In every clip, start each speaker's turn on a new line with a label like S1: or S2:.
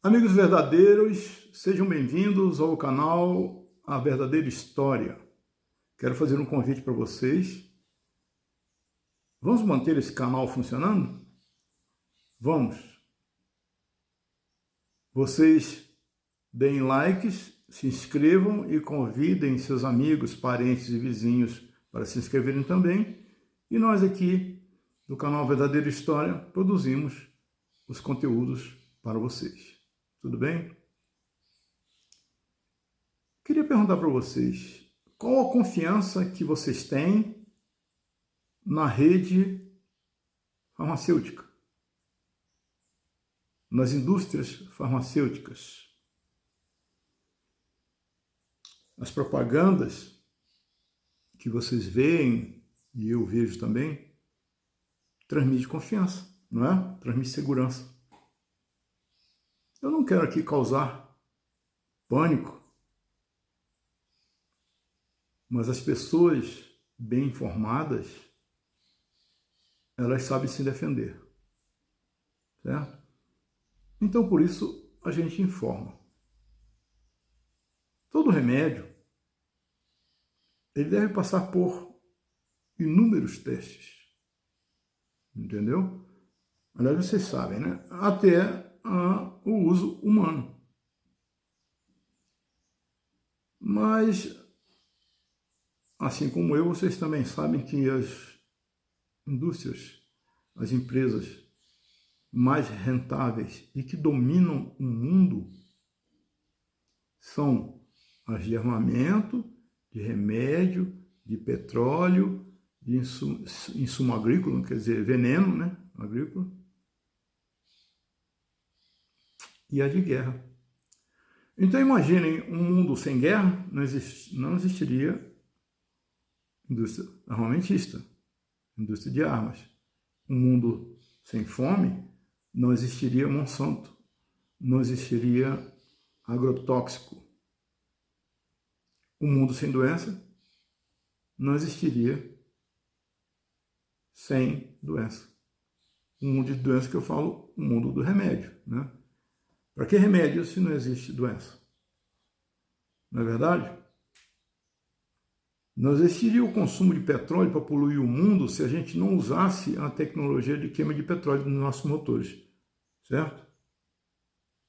S1: Amigos verdadeiros, sejam bem-vindos ao canal A Verdadeira História. Quero fazer um convite para vocês. Vamos manter esse canal funcionando? Vamos. Vocês deem likes, se inscrevam e convidem seus amigos, parentes e vizinhos para se inscreverem também. E nós aqui, do canal Verdadeira História, produzimos os conteúdos para vocês. Tudo bem? Queria perguntar para vocês, qual a confiança que vocês têm na rede farmacêutica, nas indústrias farmacêuticas? As propagandas que vocês veem, e eu vejo também, transmite confiança, não é? Transmite segurança. Eu não quero aqui causar pânico, mas as pessoas bem informadas, elas sabem se defender, certo? Então, por isso, a gente informa. Todo remédio, ele deve passar por inúmeros testes, entendeu? Aliás, vocês sabem, né? Até o uso humano. Mas, assim como eu, vocês também sabem que as indústrias, as empresas mais rentáveis e que dominam o mundo são as de armamento, de remédio, de petróleo, de insumo agrícola, quer dizer, veneno, né? Agrícola, e a de guerra. Então imaginem um mundo sem guerra, não existiria indústria armamentista, indústria de armas. Um mundo sem fome, não existiria Monsanto, não existiria agrotóxico. Um mundo sem doença, não existiria sem doença. Um mundo de doença que eu falo, o mundo do remédio, né? Para que remédio se não existe doença? Não é verdade? Não existiria o consumo de petróleo para poluir o mundo se a gente não usasse a tecnologia de queima de petróleo nos nossos motores, certo?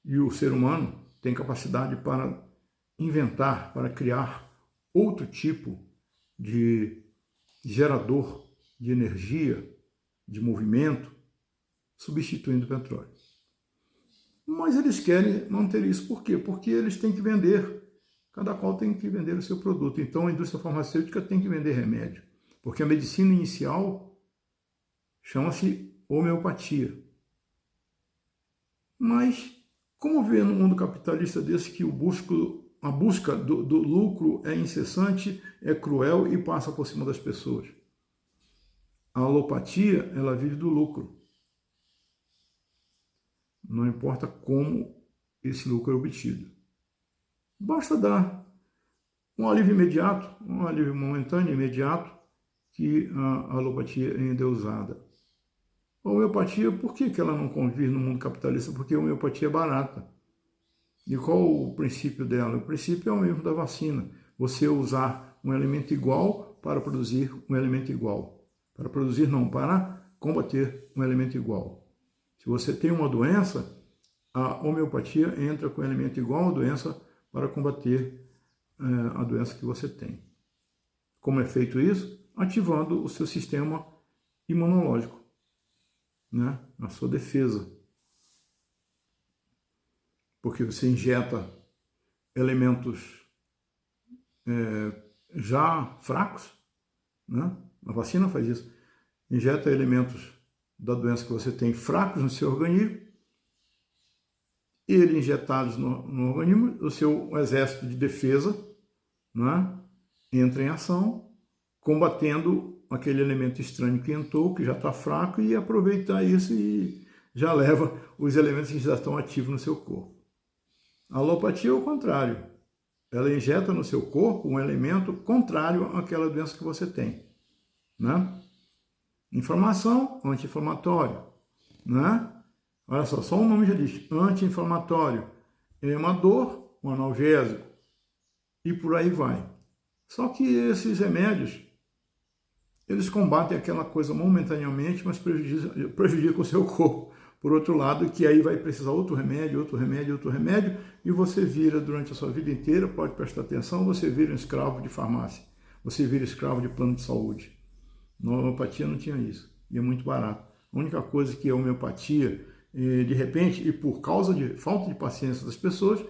S1: E o ser humano tem capacidade para inventar, para criar outro tipo de gerador de energia, de movimento, substituindo o petróleo. Mas eles querem manter isso. Por quê? Porque eles têm que vender. Cada qual tem que vender o seu produto. Então a indústria farmacêutica tem que vender remédio. Porque a medicina inicial chama-se homeopatia. Mas como ver no mundo capitalista desse que a busca do lucro é incessante, é cruel e passa por cima das pessoas? A alopatia, ela vive do lucro. Não importa como esse lucro é obtido. Basta dar um alívio imediato, um alívio momentâneo, imediato, que a alopatia é endeusada. A homeopatia, por que ela não convive no mundo capitalista? Porque a homeopatia é barata. E qual o princípio dela? O princípio é o mesmo da vacina. Você usar um elemento igual para produzir um elemento igual. Para produzir não, para combater um elemento igual. Se você tem uma doença, a homeopatia entra com elemento igual à doença para combater a doença que você tem. Como é feito isso? Ativando o seu sistema imunológico, né? A sua defesa. Porque você injeta elementos já fracos, né? A vacina faz isso. Injeta elementos da doença que você tem fracos no seu organismo, ele injetados no organismo, o seu exército de defesa, né, entra em ação, combatendo aquele elemento estranho que entrou, que já está fraco, e aproveitar isso e já leva os elementos que já estão ativos no seu corpo. A alopatia é o contrário. Ela injeta no seu corpo um elemento contrário àquela doença que você tem, né? Inflamação, anti-inflamatório, né? Olha só o nome já diz, anti-inflamatório, emador, um analgésico, e por aí vai. Só que esses remédios, eles combatem aquela coisa momentaneamente, mas prejudicam o seu corpo. Por outro lado, que aí vai precisar outro remédio, e você vira durante a sua vida inteira, pode prestar atenção, você vira um escravo de farmácia, você vira escravo de plano de saúde. Na homeopatia não tinha isso, e é muito barato. A única coisa que a homeopatia, de repente, e por causa de falta de paciência das pessoas,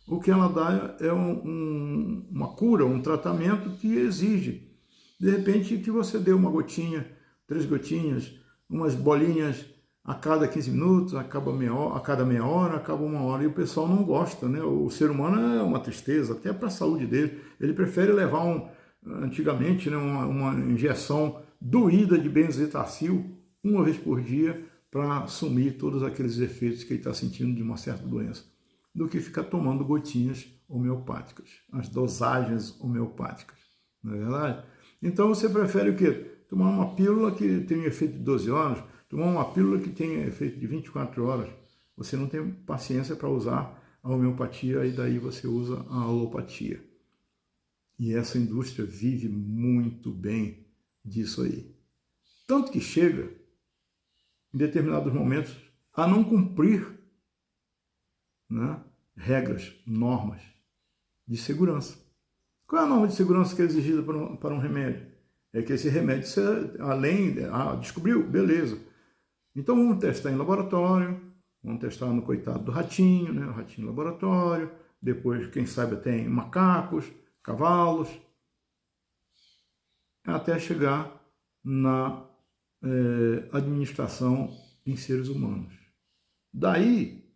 S1: o que ela dá é uma cura, um tratamento que exige, de repente, que você dê uma gotinha, 3 gotinhas, umas bolinhas a cada 15 minutos, a cada meia hora, acaba 1 hora, e o pessoal não gosta, né? O ser humano é uma tristeza, até para a saúde dele. Ele prefere levar antigamente, né, uma injeção doída de benzetacil 1 vez por dia para sumir todos aqueles efeitos que ele está sentindo de uma certa doença, do que ficar tomando gotinhas homeopáticas, as dosagens homeopáticas, não é verdade? Então você prefere o quê? Tomar uma pílula que tem efeito de 12 horas, tomar uma pílula que tem efeito de 24 horas. Você não tem paciência para usar a homeopatia e daí você usa a alopatia. E essa indústria vive muito bem disso aí. Tanto que chega, em determinados momentos, a não cumprir, né, regras, normas de segurança. Qual é a norma de segurança que é exigida para um remédio? É que esse remédio, além, descobriu, beleza. Então vamos testar em laboratório, vamos testar no coitado do ratinho, né, o ratinho laboratório, depois, quem sabe, até em macacos, cavalos, até chegar na administração em seres humanos. Daí,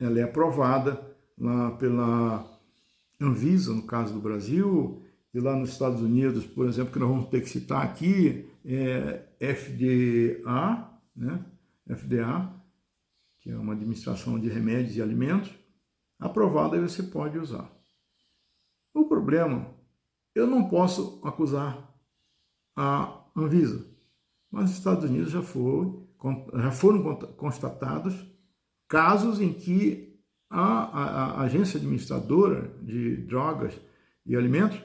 S1: ela é aprovada lá pela Anvisa, no caso do Brasil, e lá nos Estados Unidos, por exemplo, que nós vamos ter que citar aqui, FDA, né? FDA, que é uma administração de remédios e alimentos, aprovada e você pode usar. O problema, eu não posso acusar a Anvisa, mas os Estados Unidos já foram constatados casos em que a agência administradora de drogas e alimentos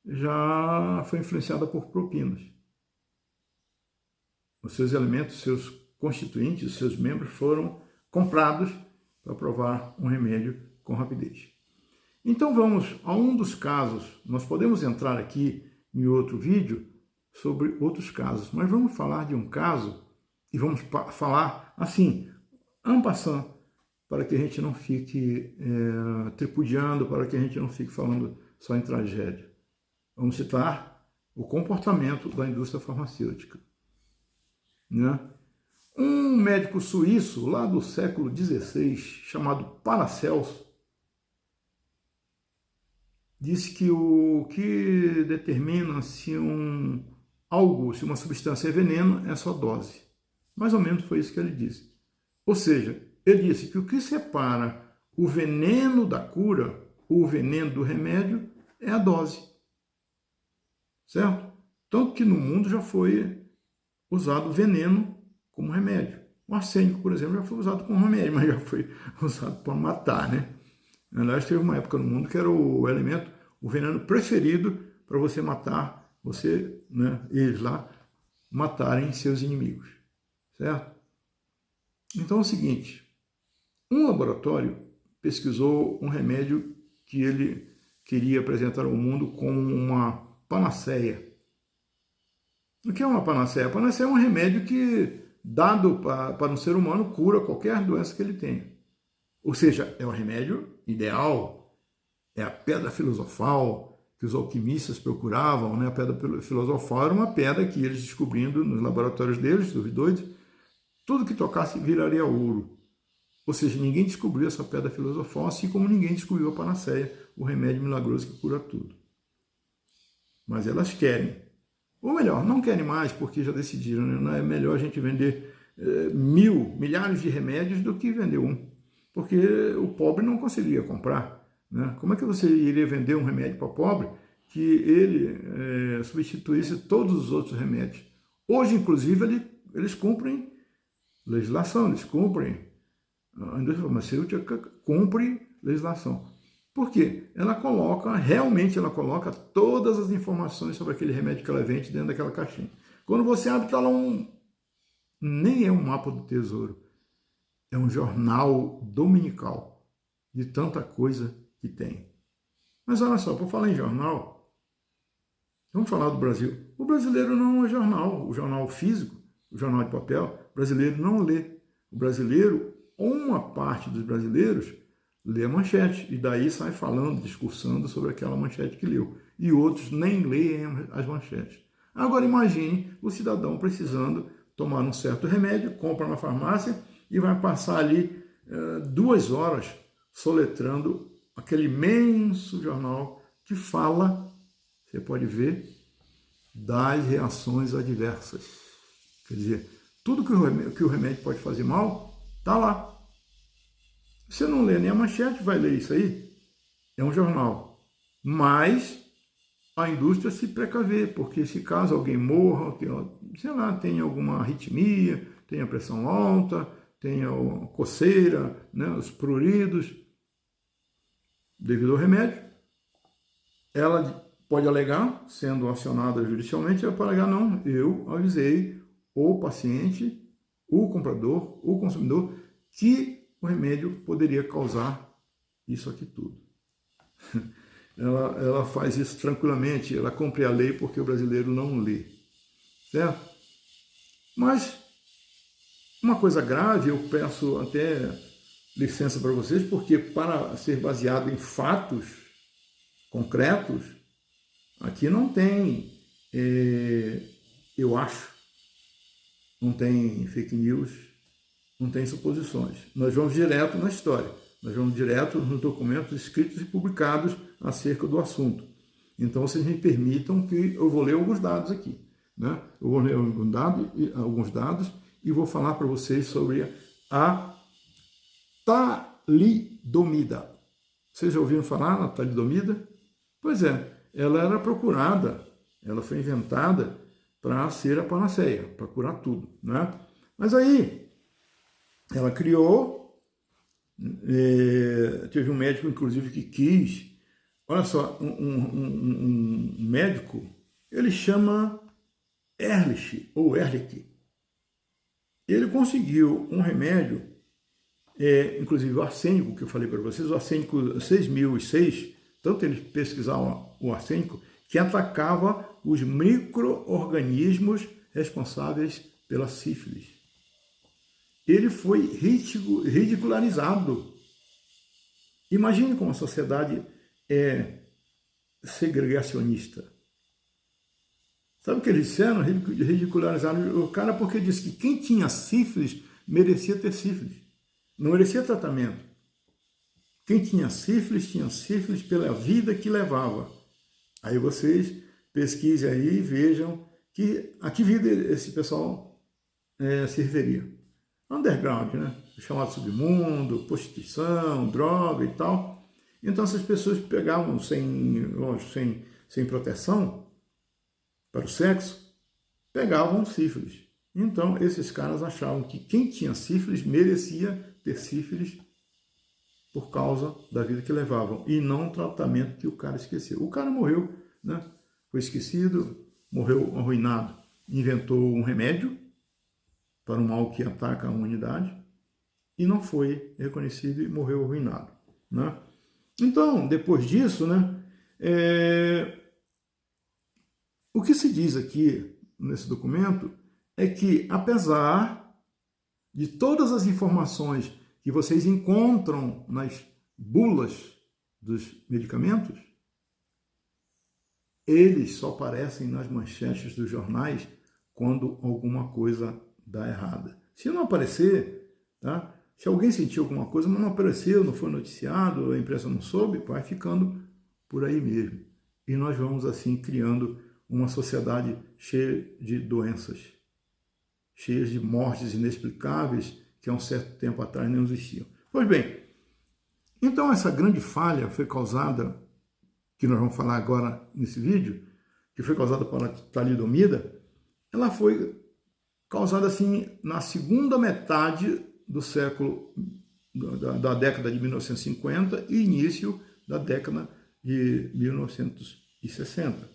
S1: já foi influenciada por propinas. Os seus alimentos, seus constituintes, seus membros foram comprados para provar um remédio com rapidez. Então vamos a um dos casos. Nós podemos entrar aqui em outro vídeo sobre outros casos, mas vamos falar de um caso e vamos falar assim, en passant, para que a gente não fique tripudiando, para que a gente não fique falando só em tragédia. Vamos citar o comportamento da indústria farmacêutica, né? Um médico suíço, lá do século XVI, chamado Paracelso, disse que o que determina se uma substância é veneno é sua dose. Mais ou menos foi isso que ele disse. Ou seja, ele disse que o que separa o veneno da cura, o veneno do remédio, é a dose. Certo? Tanto que no mundo já foi usado veneno como remédio. O arsênico, por exemplo, já foi usado como remédio, mas já foi usado para matar, né? Aliás, teve uma época no mundo que era o elemento, o veneno preferido para você matar, eles lá, matarem seus inimigos. Certo? Então é o seguinte, um laboratório pesquisou um remédio que ele queria apresentar ao mundo como uma panaceia. O que é uma panaceia? A panaceia é um remédio que, dado para um ser humano, cura qualquer doença que ele tenha. Ou seja, é o remédio ideal, é a pedra filosofal que os alquimistas procuravam, né? A pedra filosofal era uma pedra que eles descobrindo nos laboratórios deles, dos doidos, tudo que tocasse viraria ouro. Ou seja, ninguém descobriu essa pedra filosofal, assim como ninguém descobriu a panaceia, o remédio milagroso que cura tudo. Mas elas querem. Ou melhor, não querem mais, porque já decidiram, né? Não é melhor a gente vender milhares de remédios do que vender um. Porque o pobre não conseguiria comprar, né? Como é que você iria vender um remédio para o pobre que ele substituísse todos os outros remédios? Hoje, inclusive, eles cumprem legislação, eles cumprem, a indústria farmacêutica cumpre legislação. Por quê? Realmente ela coloca todas as informações sobre aquele remédio que ela vende dentro daquela caixinha. Quando você abre, está lá nem é um mapa do tesouro, é um jornal dominical de tanta coisa que tem. Mas olha só, por falar em jornal, vamos falar do Brasil. O brasileiro não é jornal, o jornal físico, o jornal de papel, o brasileiro não lê. O brasileiro, uma parte dos brasileiros, lê a manchete e daí sai falando, discursando sobre aquela manchete que leu. E outros nem leem as manchetes. Agora imagine o cidadão precisando tomar um certo remédio, compra na farmácia e vai passar ali 2 horas soletrando aquele imenso jornal que fala, você pode ver, das reações adversas. Quer dizer, tudo que o remédio pode fazer mal, está lá. Você não lê nem a manchete, vai ler isso aí? É um jornal. Mas a indústria se precaver, porque se caso alguém morra, sei lá, tenha alguma arritmia, tenha pressão alta, tenha coceira, né, os pruridos, devido ao remédio, ela pode alegar, sendo acionada judicialmente, ela pode alegar, não, eu avisei o paciente, o comprador, o consumidor, que o remédio poderia causar isso aqui tudo. Ela faz isso tranquilamente, ela cumpre a lei porque o brasileiro não lê, certo? Mas uma coisa grave, eu peço até licença para vocês, porque para ser baseado em fatos concretos, aqui não tem, eu acho, não tem fake news, não tem suposições. Nós vamos direto na história, nós vamos direto nos documentos escritos e publicados acerca do assunto. Então, vocês me permitam que eu vou ler alguns dados aqui, né? Eu vou ler alguns dados e vou falar para vocês sobre a talidomida. Vocês já ouviram falar na talidomida? Pois é, ela era procurada, ela foi inventada para ser a panaceia, para curar tudo, né? Mas aí, ela criou, teve um médico, inclusive, que quis, olha só, um médico, ele chama Ehrlich, ou Ehrlich. Ele conseguiu um remédio, inclusive o arsênico, que eu falei para vocês, o arsênico 6006, tanto eles pesquisaram o arsênico, que atacava os micro-organismos responsáveis pela sífilis. Ele foi ridicularizado. Imagine como a sociedade é segregacionista. Sabe o que eles disseram? Ridicularizaram o cara porque disse que quem tinha sífilis merecia ter sífilis. Não merecia tratamento. Quem tinha sífilis pela vida que levava. Aí vocês pesquisem aí e vejam a que vida esse pessoal se referia. Underground, né? Chamado submundo, prostituição, droga e tal. Então essas pessoas pegavam sem proteção para o sexo, pegavam sífilis. Então esses caras achavam que quem tinha sífilis merecia ter sífilis por causa da vida que levavam e não o tratamento que o cara esqueceu. O cara morreu, né? Foi esquecido, morreu arruinado. Inventou um remédio para um mal que ataca a humanidade, e não foi reconhecido e morreu arruinado, né? Então, depois disso, né, o que se diz aqui nesse documento é que, apesar de todas as informações que vocês encontram nas bulas dos medicamentos, eles só aparecem nas manchetes dos jornais quando alguma coisa dá errada. Se não aparecer, tá? Se alguém sentiu alguma coisa, mas não apareceu, não foi noticiado, a imprensa não soube, vai ficando por aí mesmo. E nós vamos assim criando uma sociedade cheia de doenças, cheia de mortes inexplicáveis que há um certo tempo atrás não existiam. Pois bem, então essa grande falha foi causada, que nós vamos falar agora nesse vídeo, que foi causada pela talidomida, ela foi causada assim na segunda metade do século, da década de 1950 e início da década de 1960.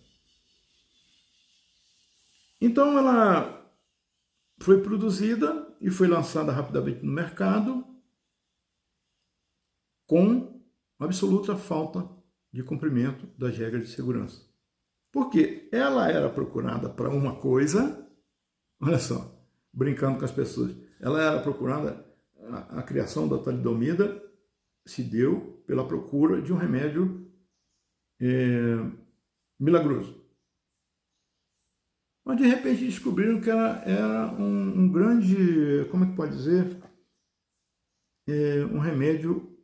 S1: Então ela foi produzida e foi lançada rapidamente no mercado com absoluta falta de cumprimento das regras de segurança. Porque ela era procurada para uma coisa, olha só, brincando com as pessoas, ela era procurada, a criação da talidomida se deu pela procura de um remédio milagroso. Mas de repente descobriram que ela era um grande, como é que pode dizer, um remédio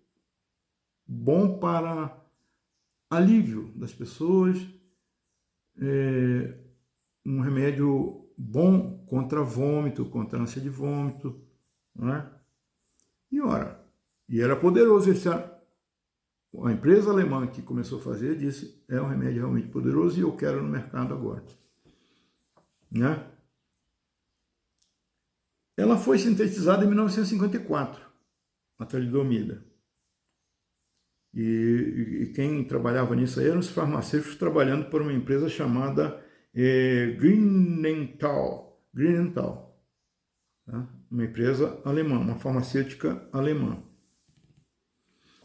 S1: bom para alívio das pessoas, um remédio bom contra vômito, contra ânsia de vômito, não é? E ora, e era poderoso. A empresa alemã que começou a fazer disse, é um remédio realmente poderoso e eu quero no mercado agora. Né? Ela foi sintetizada em 1954, a talidomida. E quem trabalhava nisso aí eram os farmacêuticos trabalhando por uma empresa chamada Grünenthal, tá? Uma empresa alemã, uma farmacêutica alemã.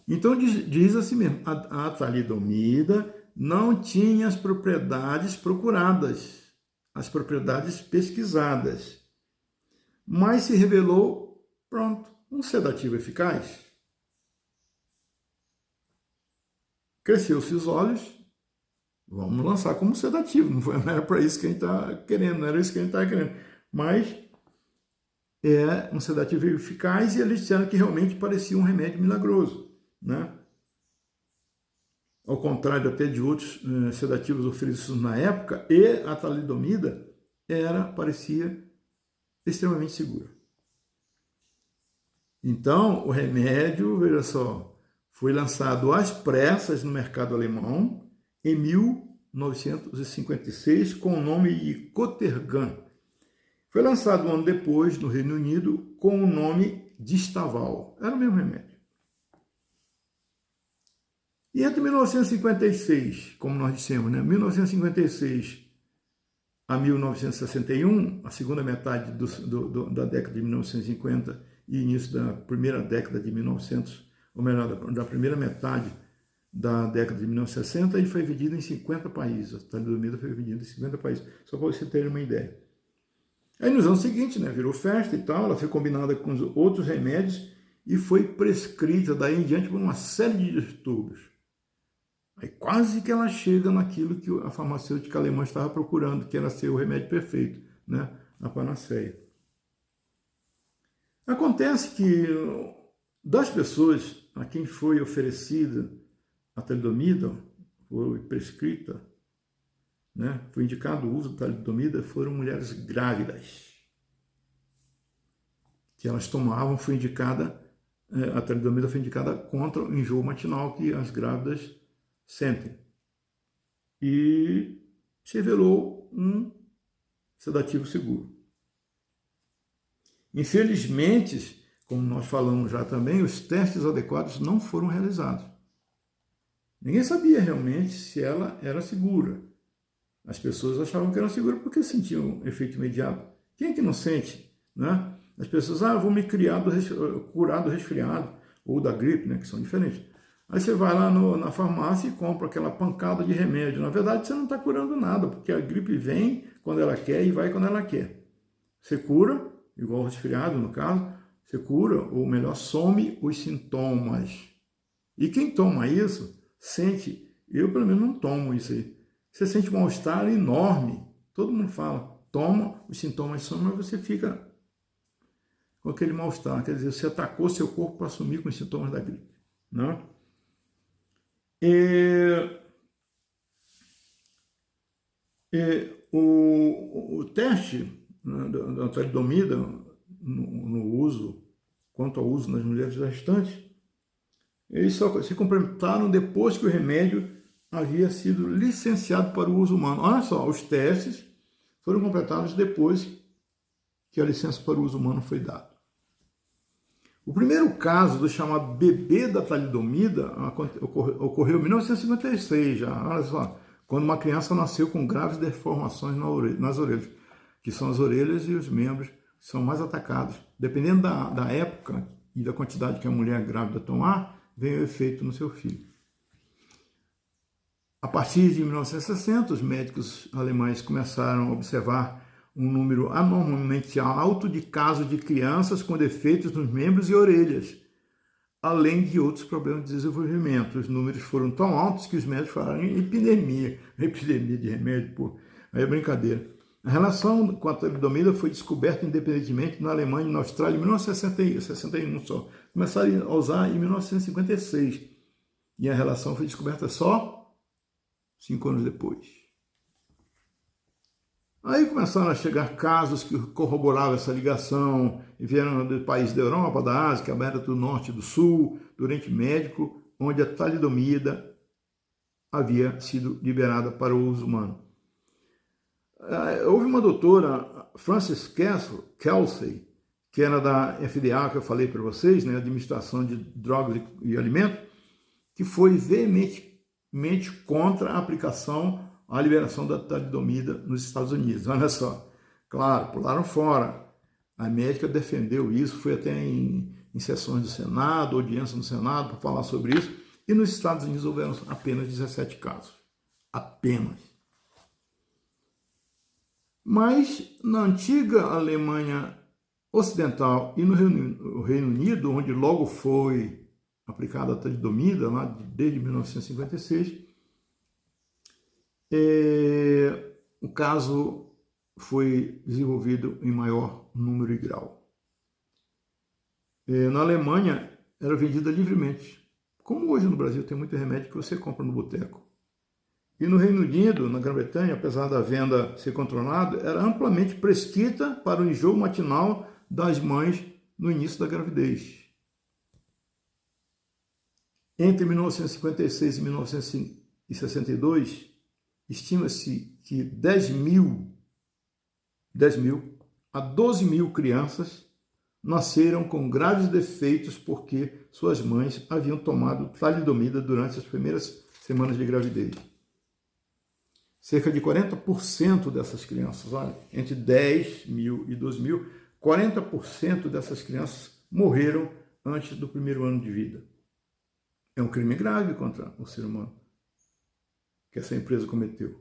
S1: Então diz assim mesmo, a talidomida não tinha as propriedades procuradas, as propriedades pesquisadas, mas se revelou, pronto, um sedativo eficaz. Cresceu-se os olhos, vamos lançar como sedativo, não era para isso que a gente está querendo, não era isso que a gente estava querendo, mas é um sedativo eficaz e eles disseram que realmente parecia um remédio milagroso, né? Ao contrário até de outros sedativos oferecidos na época, e a talidomida parecia extremamente segura. Então, o remédio, veja só, foi lançado às pressas no mercado alemão em 1956 com o nome de Cotergan. Foi lançado um ano depois no Reino Unido com o nome Distaval. Era o mesmo remédio. E entre 1956, como nós dissemos, 1956 a 1961, a segunda metade da década de 1950 e início da primeira década de 1900, ou melhor, da primeira metade da década de 1960, ele foi vendido em 50 países. A talidomida foi vendida em 50 países, só para você ter uma ideia. Aí nos anos seguintes, virou festa e tal, ela foi combinada com os outros remédios e foi prescrita daí em diante por uma série de distúrbios. Aí quase que ela chega naquilo que a farmacêutica alemã estava procurando, que era ser o remédio perfeito, a panaceia. Acontece que das pessoas a quem foi oferecida a talidomida, foi prescrita, foi indicado o uso da talidomida, foram mulheres grávidas. Que elas tomavam, a talidomida foi indicada contra o enjoo matinal que as grávidas sentem. E se revelou um sedativo seguro. Infelizmente, como nós falamos já também, os testes adequados não foram realizados. Ninguém sabia realmente se ela era segura. As pessoas achavam que era segura porque sentiam efeito imediato. Quem é que não sente? As pessoas, eu vou me curar do resfriado ou da gripe, que são diferentes. Aí você vai lá na farmácia e compra aquela pancada de remédio. Na verdade, você não está curando nada, porque a gripe vem quando ela quer e vai quando ela quer. Você cura, igual o resfriado no caso, você cura, ou melhor, some os sintomas. E quem toma isso, sente, eu pelo menos não tomo isso aí, você sente um mal-estar enorme. Todo mundo fala, toma, os sintomas somem, mas você fica com aquele mal-estar. Quer dizer, você atacou seu corpo para assumir com os sintomas da gripe. O teste da talidomida no uso, quanto ao uso nas mulheres gestantes, eles só se completaram depois que o remédio havia sido licenciado para o uso humano. Olha só, os testes foram completados depois que a licença para o uso humano foi dada. O primeiro caso do chamado bebê da talidomida ocorreu em 1956, já, olha só, quando uma criança nasceu com graves deformações nas orelhas, que são as orelhas e os membros que são mais atacados. Dependendo da época e da quantidade que a mulher grávida tomar, vem o efeito no seu filho. A partir de 1960, os médicos alemães começaram a observar um número anormalmente alto de casos de crianças com defeitos nos membros e orelhas, além de outros problemas de desenvolvimento. Os números foram tão altos que os médicos falaram em epidemia de remédio, pô, aí é brincadeira. A relação com a talidomida foi descoberta independentemente na Alemanha e na Austrália em 1961 só. Começaram a usar em 1956 e a relação foi descoberta só 5 anos depois. Aí começaram a chegar casos que corroboravam essa ligação, e vieram do país da Europa, da Ásia, América do Norte e do Sul, do Oriente Médio, onde a talidomida havia sido liberada para o uso humano. Houve uma doutora, Frances Kelsey, que era da FDA, que eu falei para vocês, né, Administração de Drogas e Alimentos, que foi veementemente contra a aplicação a liberação da talidomida nos Estados Unidos. Olha só, claro, pularam fora. A médica defendeu isso, foi até em sessões do Senado, audiência no Senado para falar sobre isso, e nos Estados Unidos houveram apenas 17 casos. Apenas. Mas na antiga Alemanha Ocidental e no Reino Unido, onde logo foi aplicada a talidomida, lá desde 1956, o caso foi desenvolvido em maior número e grau. Na Alemanha era vendida livremente, como hoje no Brasil tem muito remédio que você compra no boteco. E no Reino Unido, na Grã-Bretanha, apesar da venda ser controlada, era amplamente prescrita para o enjoo matinal das mães no início da gravidez. Entre 1956 e 1962, estima-se que 10 mil a 12 mil crianças nasceram com graves defeitos porque suas mães haviam tomado talidomida durante as primeiras semanas de gravidez. Cerca de 40% dessas crianças, olha, entre 10 mil e 12 mil, 40% dessas crianças morreram antes do primeiro ano de vida. É um crime grave contra o ser humano que essa empresa cometeu.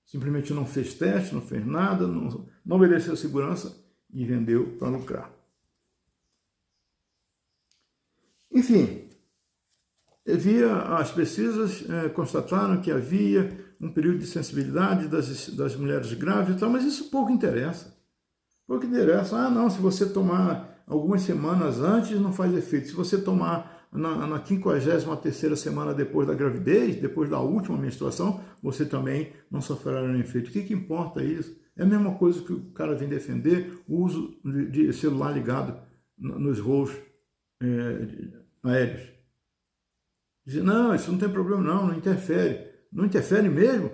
S1: Simplesmente não fez teste, não fez nada, não obedeceu segurança e vendeu para lucrar. Enfim, as pesquisas constataram que havia um período de sensibilidade das mulheres grávidas, mas isso pouco interessa. Pouco interessa, não, se você tomar algumas semanas antes não faz efeito. Se você tomar na 53ª semana depois da gravidez, depois da última menstruação, você também não sofrerá nenhum efeito. O que importa isso? É a mesma coisa que o cara vem defender o uso de celular ligado nos voos aéreos. Diz, não, isso não tem problema não interfere. Não interfere mesmo?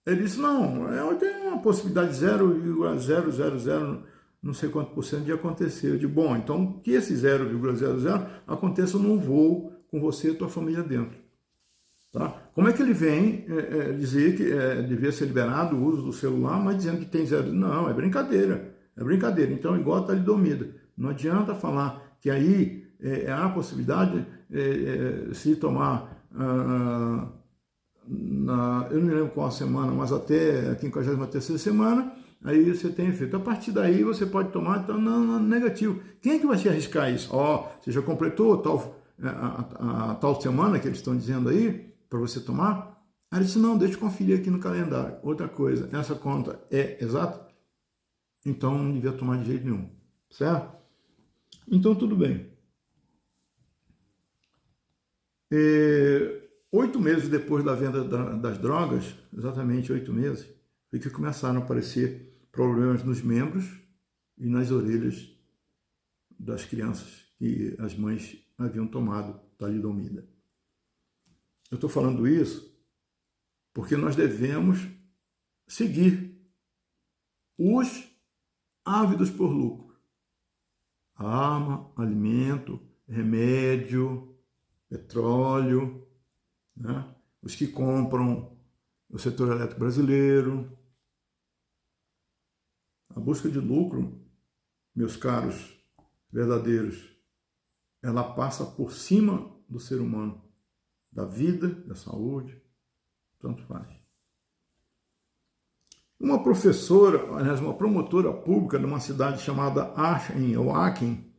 S1: Ele disse, não, tem uma possibilidade de 0,000 não sei quanto por cento de acontecer. Eu digo, bom, então que esse 0,00 aconteça num voo com você e tua família dentro. Tá? Como é que ele vem dizer que devia ser liberado o uso do celular, mas dizendo que tem 0? Não, é brincadeira. É brincadeira. Então, igual a talidomida. Não adianta falar que aí há a possibilidade se tomar eu não me lembro qual semana, mas até a 53ª semana, aí você tem efeito. A partir daí você pode tomar, então não, negativo. Quem é que vai se arriscar isso? Você já completou a tal semana que eles estão dizendo aí, para você tomar? Aí ele disse, não, deixa eu conferir aqui no calendário. Outra coisa, essa conta é exata? Então não devia tomar de jeito nenhum, certo? Então tudo bem. 8 meses depois da venda das drogas, exatamente 8 meses, foi que começaram a aparecer problemas nos membros e nas orelhas das crianças que as mães haviam tomado talidomida. Eu estou falando isso porque nós devemos seguir os ávidos por lucro. Arma, alimento, remédio, petróleo, né? Os que compram o setor elétrico brasileiro. A busca de lucro, meus caros verdadeiros, ela passa por cima do ser humano, da vida, da saúde, tanto faz. Uma professora, aliás, uma promotora pública de uma cidade chamada Aachen, ou Aachen,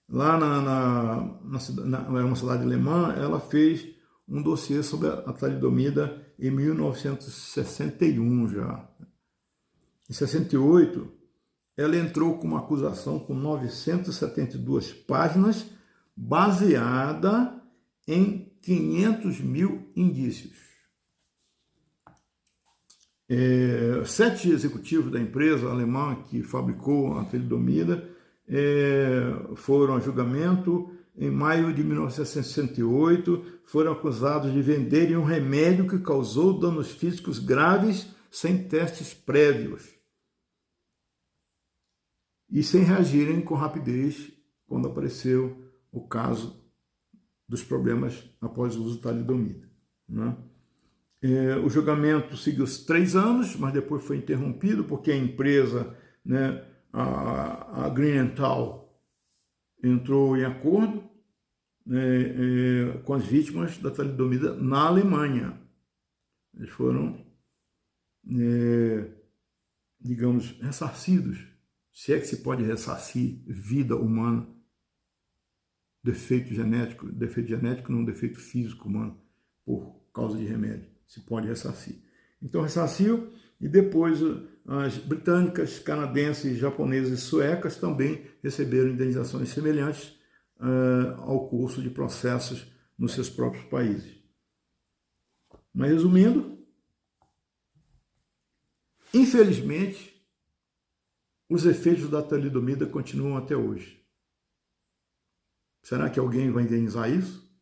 S1: lá era uma cidade alemã, ela fez um dossiê sobre a talidomida em 1961 já. Em 68, ela entrou com uma acusação com 972 páginas, baseada em 500 mil indícios. 7 executivos da empresa alemã que fabricou a talidomida foram a julgamento. Em maio de 1968, foram acusados de venderem um remédio que causou danos físicos graves sem testes prévios e sem reagirem com rapidez quando apareceu o caso dos problemas após o uso da talidomida, né? O julgamento seguiu 3 anos, mas depois foi interrompido porque a empresa, né, a Grünenthal, entrou em acordo, né, com as vítimas da talidomida na Alemanha. Eles foram, digamos, ressarcidos, se é que se pode ressarcir vida humana, defeito genético não defeito físico humano, por causa de remédio, se pode ressarcir. Então ressarciu, e depois as britânicas, canadenses, japonesas e suecas também receberam indenizações semelhantes ao curso de processos nos seus próprios países. Mas resumindo, infelizmente, os efeitos da talidomida continuam até hoje. Será que alguém vai indenizar isso?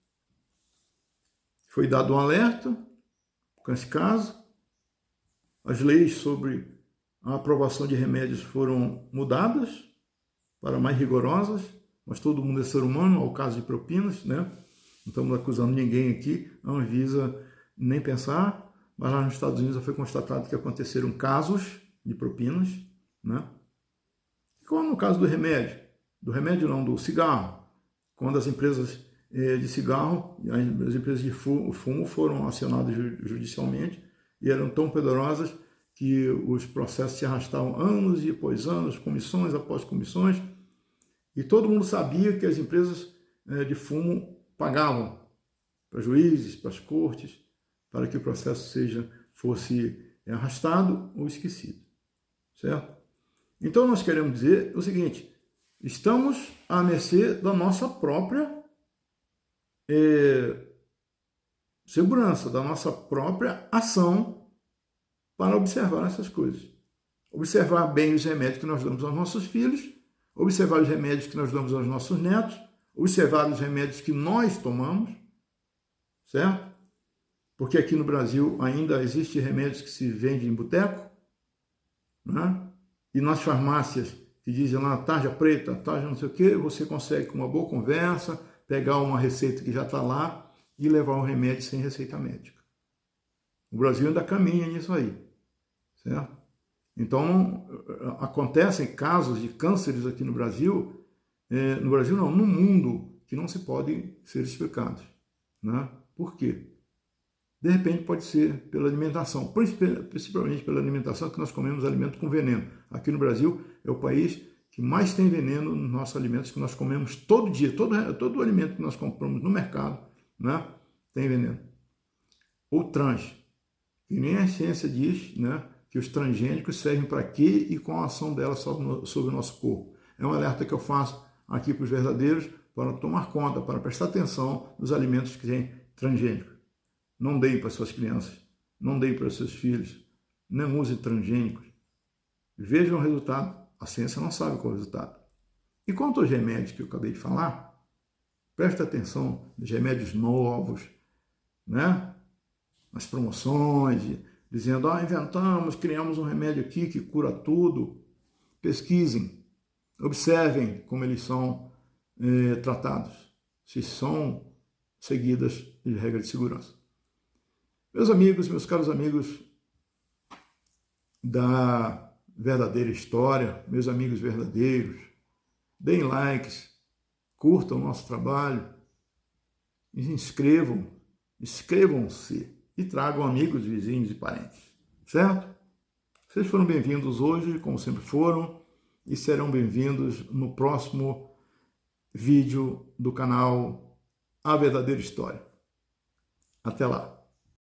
S1: Foi dado um alerta com esse caso. As leis sobre a aprovação de remédios foram mudadas para mais rigorosas, mas todo mundo é ser humano, ao caso de propinas, né? Não estamos acusando ninguém aqui, a Anvisa nem pensar, mas lá nos Estados Unidos foi constatado que aconteceram casos de propinas, né? Como no caso do remédio? Do cigarro. Quando as empresas de cigarro, as empresas de fumo foram acionadas judicialmente e eram tão poderosas que os processos se arrastavam anos e após anos, comissões após comissões, e todo mundo sabia que as empresas de fumo pagavam para juízes, para as cortes, para que o processo fosse arrastado ou esquecido, certo? Então nós queremos dizer o seguinte: estamos à mercê da nossa própria segurança, da nossa própria ação para observar essas coisas. Observar bem os remédios que nós damos aos nossos filhos, observar os remédios que nós damos aos nossos netos, observar os remédios que nós tomamos, certo? Porque aqui no Brasil ainda existem remédios que se vendem em boteco, né? E nas farmácias que dizem lá tarja preta, tarja não sei o que, você consegue com uma boa conversa pegar uma receita que já está lá e levar um remédio sem receita médica. O Brasil ainda caminha nisso aí, certo? Então, acontecem casos de cânceres aqui no Brasil não, no mundo, que não se podem ser explicados, né? Por quê? De repente pode ser pela alimentação, principalmente pela alimentação, que nós comemos alimento com veneno. Aqui no Brasil é o país que mais tem veneno nos nossos alimentos, que nós comemos todo dia, todo o alimento que nós compramos no mercado, né, tem veneno. Ou trans, que nem a ciência diz, né, que os transgênicos servem para quê e qual a ação delas sobre o nosso corpo. É um alerta que eu faço aqui para os verdadeiros, para tomar conta, para prestar atenção nos alimentos que têm transgênicos. Não deem para suas crianças, não deem para seus filhos, não usem transgênicos. Vejam o resultado, a ciência não sabe qual é o resultado. E quanto aos remédios que eu acabei de falar, preste atenção nos remédios novos, né? Nas promoções, dizendo, inventamos, criamos um remédio aqui que cura tudo. Pesquisem, Observem como eles são tratados, se são seguidas as regras de segurança. Meus amigos, meus caros amigos da verdadeira história, meus amigos verdadeiros, deem likes, curtam o nosso trabalho, inscrevam-se e tragam amigos, vizinhos e parentes, certo? Vocês foram bem-vindos hoje, como sempre foram, e serão bem-vindos no próximo vídeo do canal A Verdadeira História. Até lá!